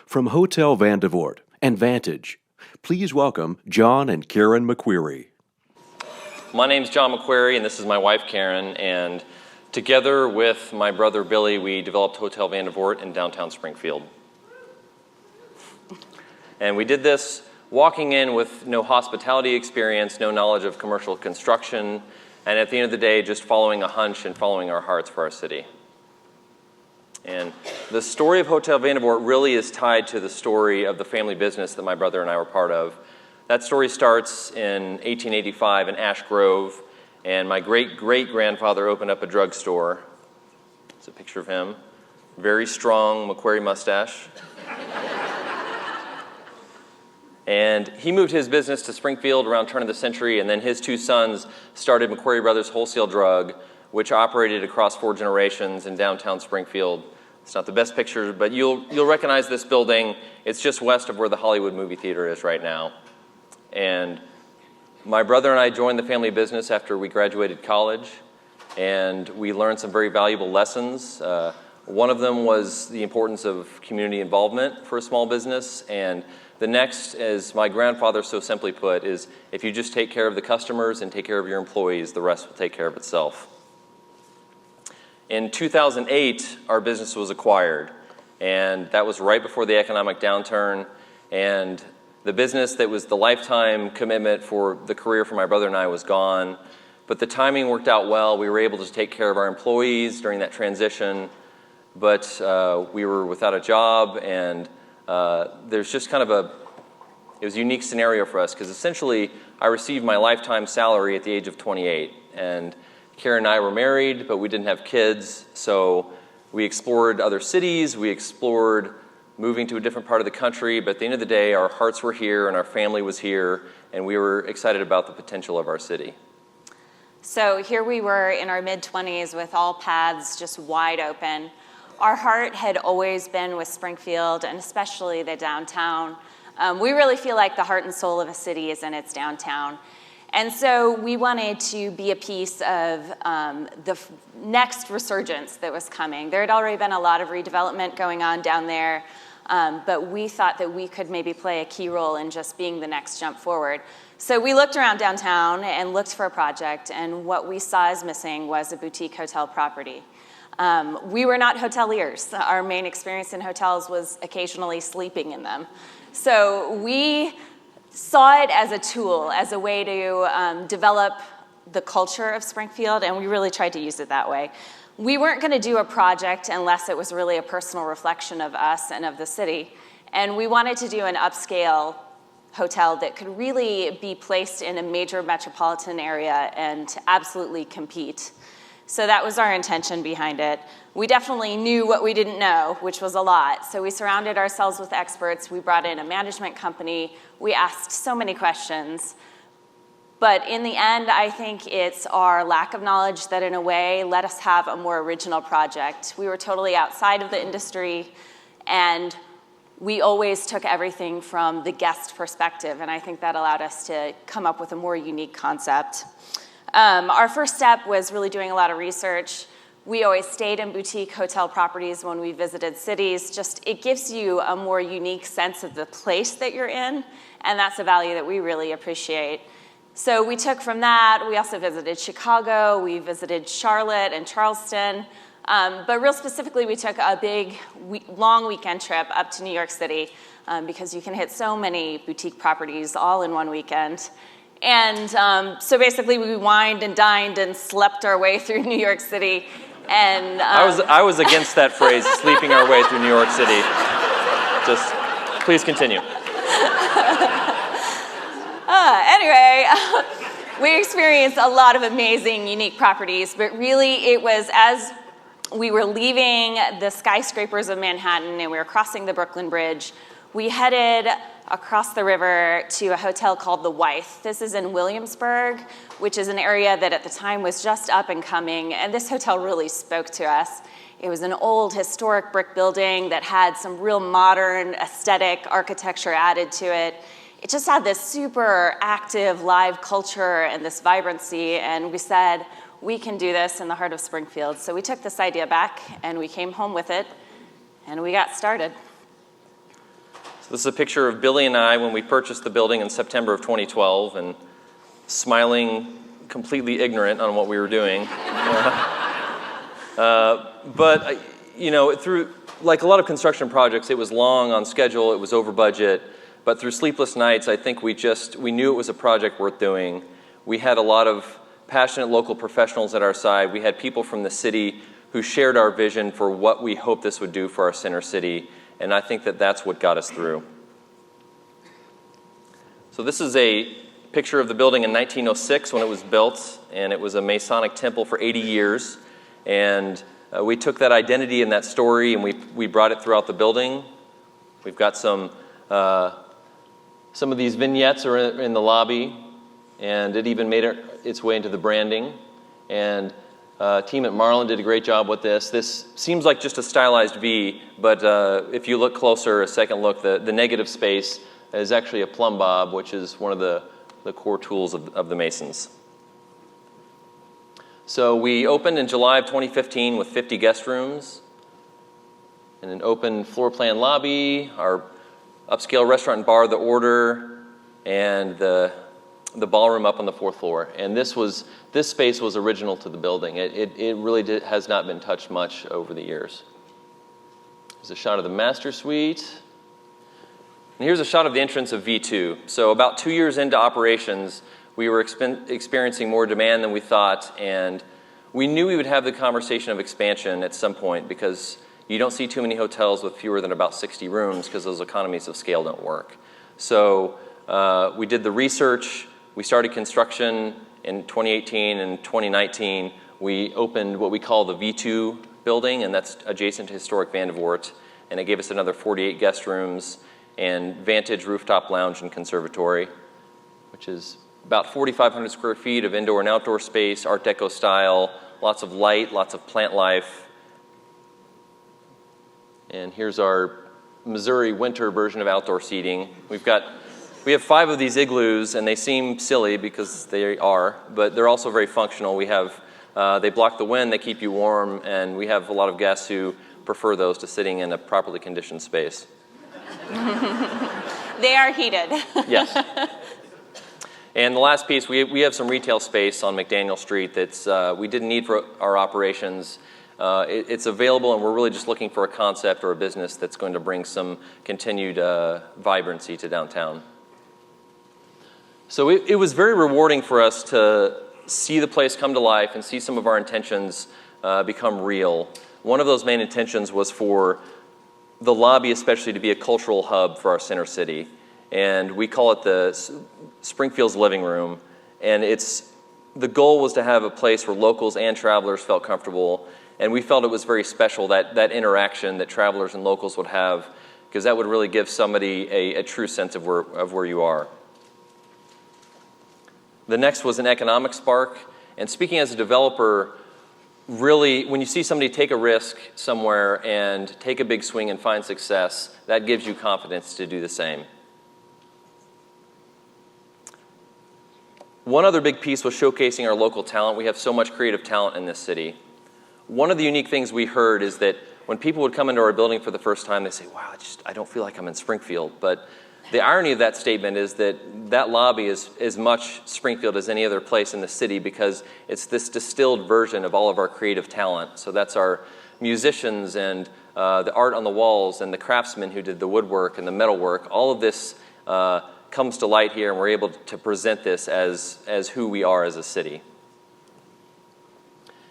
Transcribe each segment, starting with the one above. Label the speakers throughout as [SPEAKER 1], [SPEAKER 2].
[SPEAKER 1] From Hotel Vandivort and Vantage, please welcome John and Karen McQueary.
[SPEAKER 2] My name's John McQueary, and this is my wife, Karen, and together with my brother, Billy, we developed Hotel Vandivort in downtown Springfield. And we did this walking in with no hospitality experience, no knowledge of commercial construction, and at the end of the day, just following a hunch and following our hearts for our city. And the story of Hotel Vandivort really is tied to the story of the family business that my brother and I were part of. That story starts in 1885 in Ash Grove, and my great-great-grandfather opened up a drugstore. It's a picture of him. Very strong McQueary mustache. And he moved his business to Springfield around turn of the century, and then his two sons started McQueary Brothers Wholesale Drug, which operated across 4 generations in downtown Springfield. It's not the best picture, but you'll recognize this building. It's just west of where the Hollywood movie theater is right now. And my brother and I joined the family business after we graduated college, and we learned some very valuable lessons. One of them was the importance of community involvement for a small business, and the next, as my grandfather so simply put, is if you just take care of the customers and take care of your employees, the rest will take care of itself. In 2008, our business was acquired, and that was right before the economic downturn, and the business that was the lifetime commitment for the career for my brother and I was gone, but the timing worked out well. We were able to take care of our employees during that transition, but we were without a job, and there's just kind of it was a unique scenario for us, because essentially I received my lifetime salary at the age of 28, and Karen and I were married, but we didn't have kids, so we explored other cities, we explored moving to a different part of the country, but at the end of the day, our hearts were here and our family was here, and we were excited about the potential of our city.
[SPEAKER 3] So here we were in our mid-20s with all paths just wide open. Our heart had always been with Springfield, and especially the downtown. We really feel like the heart and soul of a city is in its downtown. And so we wanted to be a piece of the next resurgence that was coming. There had already been a lot of redevelopment going on down there, but we thought that we could maybe play a key role in just being the next jump forward. So we looked around downtown and looked for a project, and what we saw as missing was a boutique hotel property. We were not hoteliers. Our main experience in hotels was occasionally sleeping in them. So we saw it as a tool, as a way to develop the culture of Springfield, and we really tried to use it that way. We weren't going to do a project unless it was really a personal reflection of us and of the city, and we wanted to do an upscale hotel that could really be placed in a major metropolitan area and absolutely compete. So that was our intention behind it. We definitely knew what we didn't know, which was a lot. So we surrounded ourselves with experts. We brought in a management company. We asked so many questions. But in the end, I think it's our lack of knowledge that in a way let us have a more original project. We were totally outside of the industry, and we always took everything from the guest perspective, and I think that allowed us to come up with a more unique concept. Our first step was really doing a lot of research. We always stayed in boutique hotel properties when we visited cities. Just it gives you a more unique sense of the place that you're in, and that's a value that we really appreciate. So we took from that. We also visited Chicago. We visited Charlotte and Charleston. But real specifically, we took a big, long weekend trip up to New York City because you can hit so many boutique properties all in one weekend. And so basically, we wined and dined and slept our way through New York City. And
[SPEAKER 2] I was against that phrase, sleeping our way through New York City. Just please continue.
[SPEAKER 3] Anyway, we experienced a lot of amazing, unique properties, but really it was as we were leaving the skyscrapers of Manhattan and we were crossing the Brooklyn Bridge, we headed across the river to a hotel called the Wythe. This is in Williamsburg, which is an area that at the time was just up and coming, and this hotel really spoke to us. It was an old historic brick building that had some real modern aesthetic architecture added to it. It just had this super active live culture and this vibrancy, and we said, we can do this in the heart of Springfield. So we took this idea back, and we came home with it, and we got started.
[SPEAKER 2] This is a picture of Billy and I when we purchased the building in September of 2012, and smiling, completely ignorant on what we were doing. But through, like a lot of construction projects, it was long on schedule, it was over budget, but through sleepless nights, I think we knew it was a project worth doing. We had a lot of passionate local professionals at our side. We had people from the city who shared our vision for what we hoped this would do for our center city, and I think that that's what got us through. So this is a picture of the building in 1906 when it was built, and it was a Masonic temple for 80 years. And we took that identity and that story and we brought it throughout the building. We've got some of these vignettes are in the lobby, and it even made its way into the branding. And team at Marlin did a great job with this. This seems like just a stylized V, but if you look closer, a second look, the negative space is actually a plumb bob, which is one of the core tools of the Masons. So we opened in July of 2015 with 50 guest rooms and an open floor plan lobby, our upscale restaurant and bar, The Order, and the ballroom up on the 4th floor. And this space was original to the building. It really has not been touched much over the years. Here's a shot of the master suite. And here's a shot of the entrance of V2. So about 2 years into operations, we were experiencing more demand than we thought, and we knew we would have the conversation of expansion at some point because you don't see too many hotels with fewer than about 60 rooms because those economies of scale don't work. So we did the research, we started construction in 2018 and 2019. We opened what we call the V2 building, and that's adjacent to historic Vandervoort, and it gave us another 48 guest rooms and Vantage rooftop lounge and conservatory, which is about 4,500 square feet of indoor and outdoor space, Art Deco style, lots of light, lots of plant life. And here's our Missouri winter version of outdoor seating. We have 5 of these igloos, and they seem silly because they are, but they're also very functional. They block the wind, they keep you warm, and we have a lot of guests who prefer those to sitting in a properly conditioned space.
[SPEAKER 3] They are heated.
[SPEAKER 2] Yes. And the last piece, we have some retail space on McDaniel Street that's we didn't need for our operations. It's available, and we're really just looking for a concept or a business that's going to bring some continued vibrancy to downtown. So it was very rewarding for us to see the place come to life and see some of our intentions become real. One of those main intentions was for the lobby especially to be a cultural hub for our center city. And we call it the Springfield's living room. And the goal was to have a place where locals and travelers felt comfortable. And we felt it was very special, that interaction that travelers and locals would have, because that would really give somebody a true sense of where you are. The next was an economic spark. And speaking as a developer, really, when you see somebody take a risk somewhere and take a big swing and find success, that gives you confidence to do the same. One other big piece was showcasing our local talent. We have so much creative talent in this city. One of the unique things we heard is that when people would come into our building for the first time, they say, wow, I don't feel like I'm in Springfield. But the irony of that statement is that lobby is as much Springfield as any other place in the city because it's this distilled version of all of our creative talent. So that's our musicians and the art on the walls and the craftsmen who did the woodwork and the metalwork. All of this comes to light here, and we're able to present this as who we are as a city.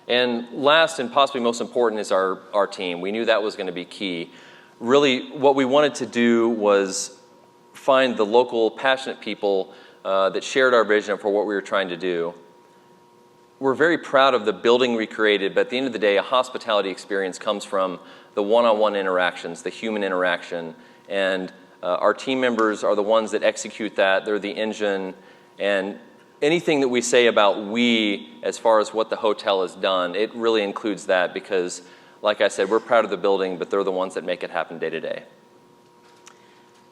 [SPEAKER 2] And last and possibly most important is our team. We knew that was going to be key. Really, what we wanted to do was find the local passionate people that shared our vision for what we were trying to do. We're very proud of the building we created, but at the end of the day, a hospitality experience comes from the one-on-one interactions, the human interaction, and our team members are the ones that execute that. They're the engine, and anything that we say about we as far as what the hotel has done, it really includes that because, like I said, we're proud of the building, but they're the ones that make it happen day to day.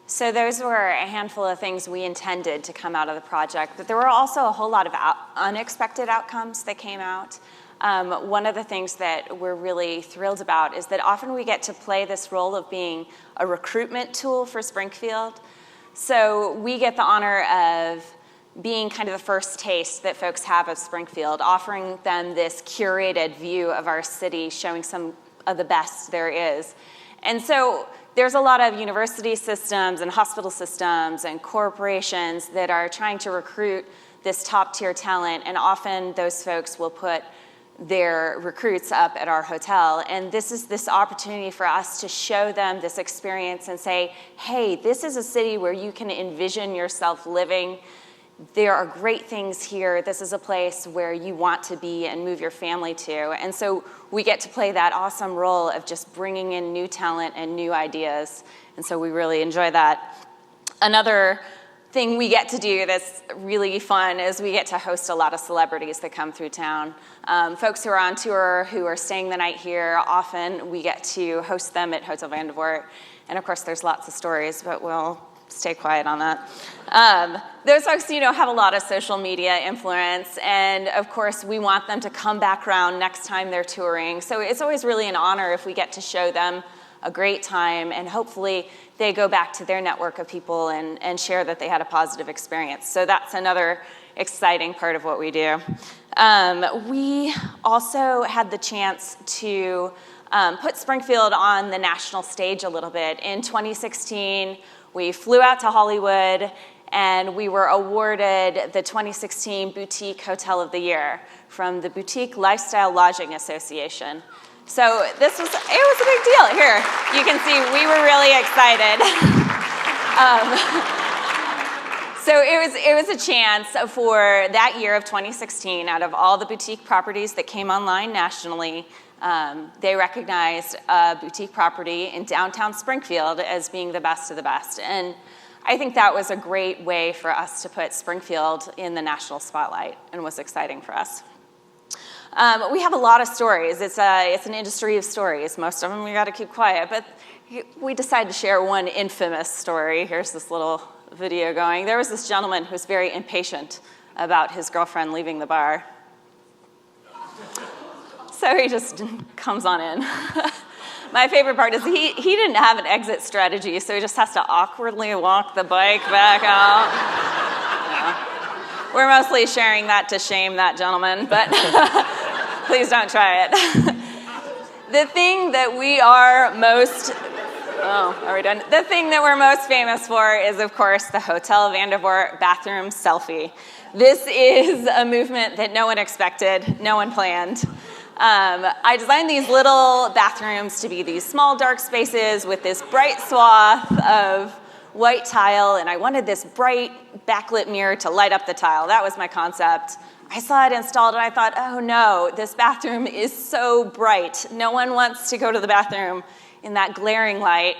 [SPEAKER 3] So those were a handful of things we intended to come out of the project, but there were also a whole lot of unexpected outcomes that came out. one of the things that we're really thrilled about is that often we get to play this role of being a recruitment tool for Springfield. So we get the honor of being kind of the first taste that folks have of Springfield, offering them this curated view of our city, showing some of the best there is. And so there's a lot of university systems and hospital systems and corporations that are trying to recruit this top-tier talent, and often those folks will put their recruits up at our hotel. And this is this opportunity for us to show them this experience and say, hey, this is a city where you can envision yourself living. There are great things here. This is a place where you want to be and move your family to. And so we get to play that awesome role of just bringing in new talent and new ideas. And so we really enjoy that. Another thing we get to do that's really fun is we get to host a lot of celebrities that come through town. Folks who are on tour, who are staying the night here, often we get to host them at Hotel Vandivort. And of course, there's lots of stories, but we'll stay quiet on that. Those folks, have a lot of social media influence, and of course, we want them to come back around next time they're touring. So it's always really an honor if we get to show them a great time, and hopefully they go back to their network of people and share that they had a positive experience. So that's another exciting part of what we do. We also had the chance to put Springfield on the national stage a little bit. In 2016, we flew out to Hollywood, and we were awarded the 2016 Boutique Hotel of the Year from the Boutique Lifestyle Lodging Association. So it was a big deal. Here, you can see we were really excited. So it was a chance for that year of 2016, out of all the boutique properties that came online nationally, they recognized a boutique property in downtown Springfield as being the best of the best. And I think that was a great way for us to put Springfield in the national spotlight, and was exciting for us. We have a lot of stories. It's an industry of stories. Most of them we got to keep quiet, but we decided to share one infamous story. Here's this little video going. There was this gentleman who was very impatient about his girlfriend leaving the bar. So he just comes on in. My favorite part is he didn't have an exit strategy, so he just has to awkwardly walk the bike back out. We're mostly sharing that to shame that gentleman, but please don't try it. The thing that we are most... are we done? The thing that we're most famous for is, of course, the Hotel Vandivort bathroom selfie. This is a movement that no one expected, no one planned. I designed these little bathrooms to be these small, dark spaces with this bright swath of white tile, and I wanted this bright backlit mirror to light up the tile. That was my concept. I saw it installed, and I thought, oh no, this bathroom is so bright. No one wants to go to the bathroom in that glaring light.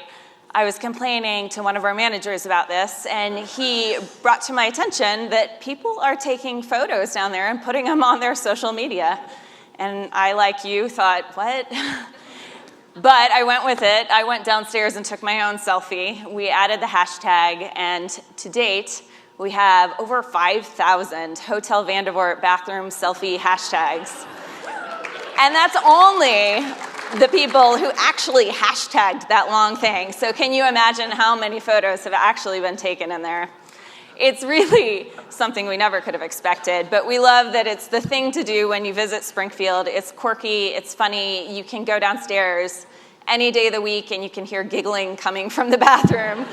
[SPEAKER 3] I was complaining to one of our managers about this, and he brought to my attention that people are taking photos down there and putting them on their social media. And I, like you, thought, what? But I went with it. I went downstairs and took my own selfie. We added the hashtag, and to date, we have over 5,000 Hotel Vandivort bathroom selfie hashtags. And that's only the people who actually hashtagged that long thing. So can you imagine how many photos have actually been taken in there? It's really something we never could have expected, but we love that it's the thing to do when you visit Springfield. It's quirky, it's funny. You can go downstairs any day of the week and you can hear giggling coming from the bathroom.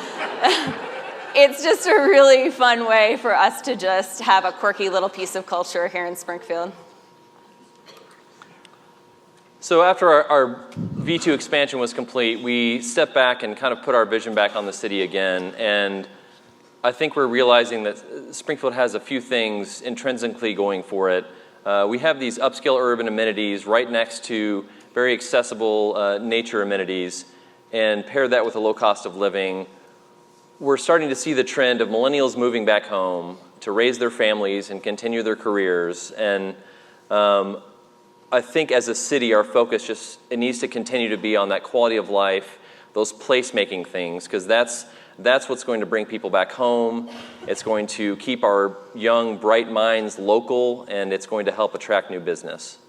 [SPEAKER 3] It's just a really fun way for us to just have a quirky little piece of culture here in Springfield.
[SPEAKER 2] So after our V2 expansion was complete, we stepped back and kind of put our vision back on the city again, and I think we're realizing that Springfield has a few things intrinsically going for it. We have these upscale urban amenities right next to very accessible nature amenities, and pair that with a low cost of living. We're starting to see the trend of millennials moving back home to raise their families and continue their careers. And I think as a city, our focus it needs to continue to be on that quality of life, those place-making things, because that's what's going to bring people back home. It's going to keep our young, bright minds local, and it's going to help attract new business.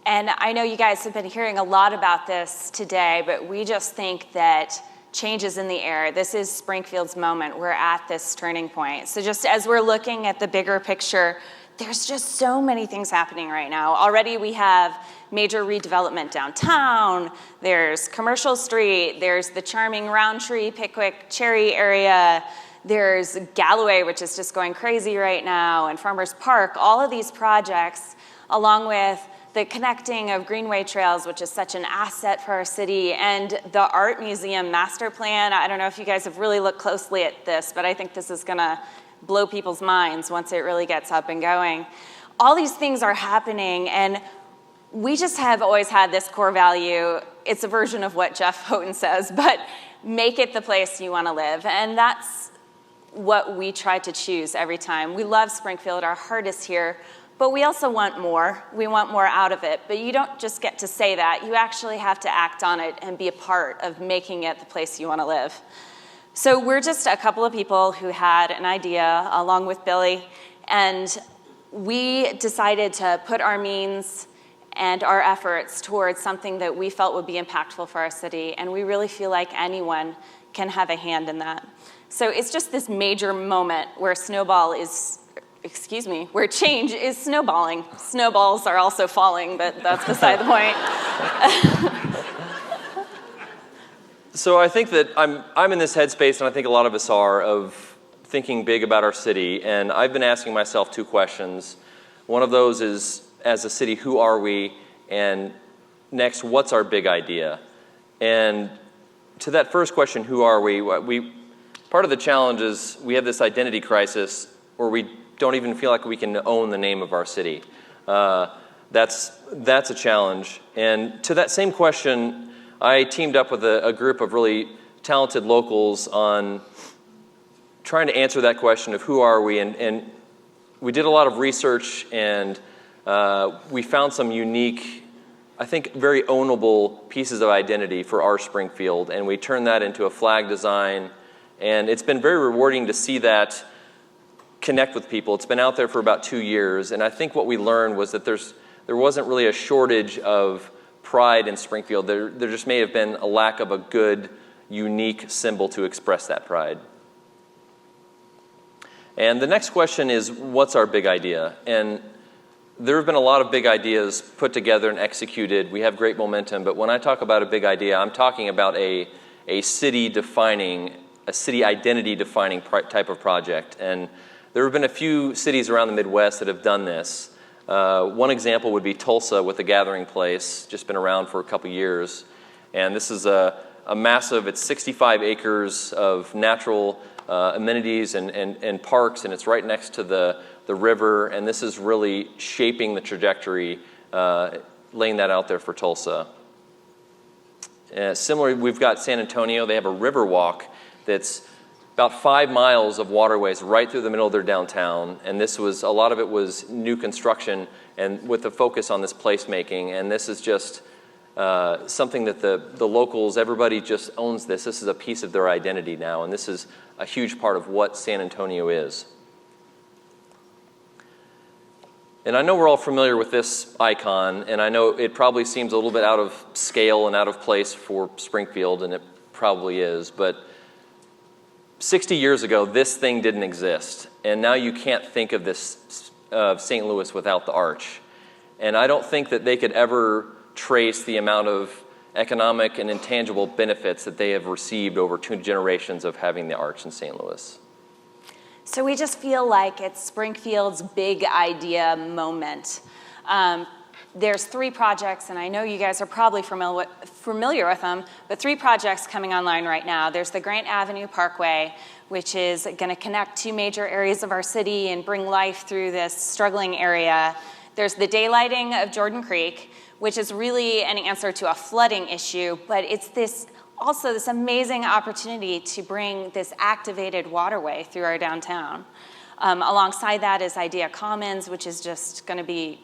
[SPEAKER 3] And I know you guys have been hearing a lot about this today, but we just think that change is in the air. This is Springfield's moment. We're at this turning point. So just as we're looking at the bigger picture, there's just so many things happening right now. Already we have major redevelopment downtown, there's Commercial Street, there's the charming Roundtree, Pickwick, Cherry area, there's Galloway, which is just going crazy right now, and Farmers Park. All of these projects, along with the connecting of Greenway trails, which is such an asset for our city, and the Art Museum master plan. I don't know if you guys have really looked closely at this, but I think this is gonna blow people's minds once it really gets up and going. All these things are happening, and we just have always had this core value. It's a version of what Jeff Houghton says, but make it the place you wanna live. And that's what we try to choose every time. We love Springfield, our heart is here, but we also want more. We want more out of it. But you don't just get to say that. You actually have to act on it and be a part of making it the place you want to live. So we're just a couple of people who had an idea, along with Billy, and we decided to put our means and our efforts towards something that we felt would be impactful for our city, and we really feel like anyone can have a hand in that. So it's just this major moment where where change is snowballing. Snowballs are also falling, but that's beside the point.
[SPEAKER 2] So I think that I'm in this headspace, and I think a lot of us are, of thinking big about our city, and I've been asking myself two questions. One of those is, as a city, who are we? And next, what's our big idea? And to that first question, who are we? Part of the challenge is we have this identity crisis where we don't even feel like we can own the name of our city. That's a challenge. And to that same question, I teamed up with a group of really talented locals on trying to answer that question of who are we, and we did a lot of research, and we found some unique, I think very ownable pieces of identity for our Springfield, and we turned that into a flag design, and it's been very rewarding to see that connect with people. It's been out there for about 2 years, and I think what we learned was that there wasn't really a shortage of pride in Springfield. There just may have been a lack of a good, unique symbol to express that pride. And the next question is, what's our big idea? And there have been a lot of big ideas put together and executed. We have great momentum, but when I talk about a big idea, I'm talking about a city identity defining type of project. And there have been a few cities around the Midwest that have done this. One example would be Tulsa with the Gathering Place, just been around for a couple years. And this is a massive, it's 65 acres of natural amenities and parks, and it's right next to the river, and this is really shaping the trajectory, laying that out there for Tulsa. Similarly, we've got San Antonio. They have a river walk that's about 5 miles of waterways right through the middle of their downtown, and a lot of it was new construction and with a focus on this placemaking, and this is just something that the locals, everybody just owns this. This is a piece of their identity now, and this is a huge part of what San Antonio is. And I know we're all familiar with this icon, and I know it probably seems a little bit out of scale and out of place for Springfield, and it probably is, but 60 years ago, this thing didn't exist, and now you can't think of this St. Louis without the arch. And I don't think that they could ever trace the amount of economic and intangible benefits that they have received over 2 generations of having the arch in St. Louis.
[SPEAKER 3] So we just feel like it's Springfield's big idea moment. There's 3 projects, and I know you guys are probably familiar with them, but 3 projects coming online right now. There's the Grant Avenue Parkway, which is going to connect 2 major areas of our city and bring life through this struggling area. There's the daylighting of Jordan Creek, which is really an answer to a flooding issue, but it's this amazing opportunity to bring this activated waterway through our downtown. Alongside that is Idea Commons, which is just going to be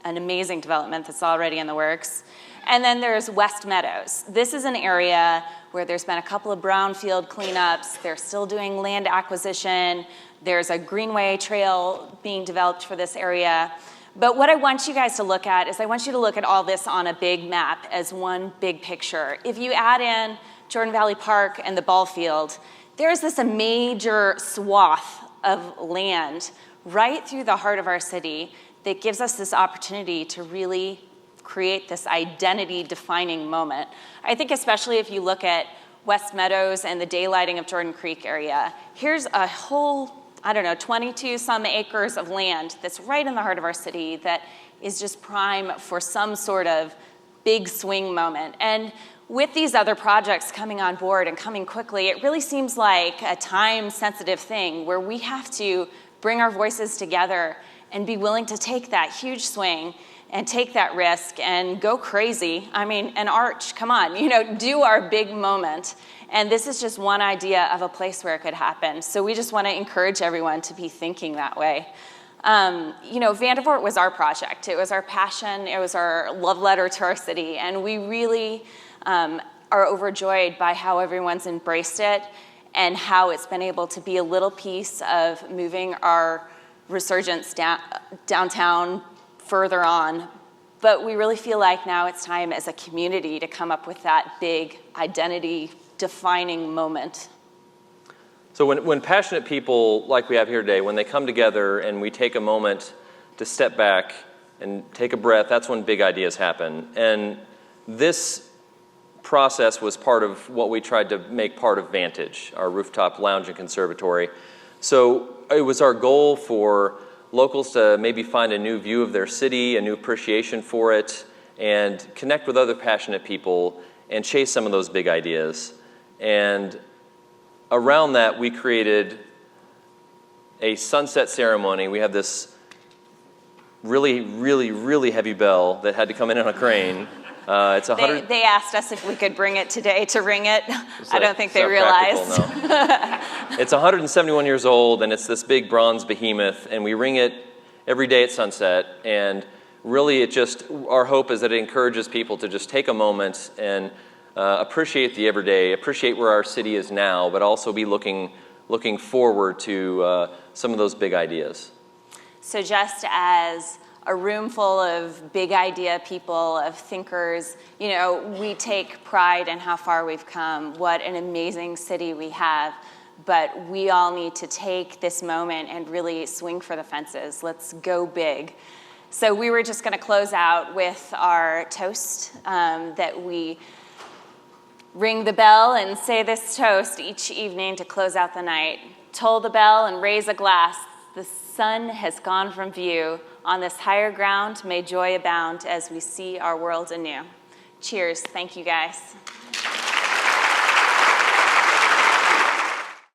[SPEAKER 3] an amazing development that's already in the works. And then there's West Meadows. This is an area where there's been a couple of brownfield cleanups. They're still doing land acquisition. There's a greenway trail being developed for this area. But what I want you guys to look at is I want you to look at all this on a big map as one big picture. If you add in Jordan Valley Park and the ball field, there's this major swath of land right through the heart of our city that gives us this opportunity to really create this identity-defining moment. I think especially if you look at West Meadows and the daylighting of Jordan Creek area, here's a whole, 22-some acres of land that's right in the heart of our city that is just prime for some sort of big swing moment. And with these other projects coming on board and coming quickly, it really seems like a time-sensitive thing where we have to bring our voices together and be willing to take that huge swing and take that risk and go crazy. An arch, come on, do our big moment. And this is just one idea of a place where it could happen. So we just want to encourage everyone to be thinking that way. Vandervoort was our project. It was our passion. It was our love letter to our city. And we really are overjoyed by how everyone's embraced it and how it's been able to be a little piece of moving our resurgence downtown further on. But we really feel like now it's time as a community to come up with that big identity-defining moment.
[SPEAKER 2] So when passionate people like we have here today, when they come together and we take a moment to step back and take a breath, that's when big ideas happen. And this process was part of what we tried to make part of Vantage, our rooftop lounge and conservatory. So it was our goal for locals to maybe find a new view of their city, a new appreciation for it, and connect with other passionate people and chase some of those big ideas. And around that, we created a sunset ceremony. We have this really, really, really heavy bell that had to come in on a crane. It's 100.
[SPEAKER 3] They asked us if we could bring it today to ring it. I don't think they realized.
[SPEAKER 2] No. It's 171 years old, and it's this big bronze behemoth, and we ring it every day at sunset. And really, our hope is that it encourages people to just take a moment and appreciate the everyday, appreciate where our city is now, but also be looking forward to some of those big ideas.
[SPEAKER 3] So just as a room full of big idea people, of thinkers, we take pride in how far we've come, what an amazing city we have, but we all need to take this moment and really swing for the fences. Let's go big. So we were just going to close out with our toast that we ring the bell and say this toast each evening to close out the night. Toll the bell and raise a glass. The sun has gone from view. On this higher ground, may joy abound as we see our world anew. Cheers. Thank you, guys.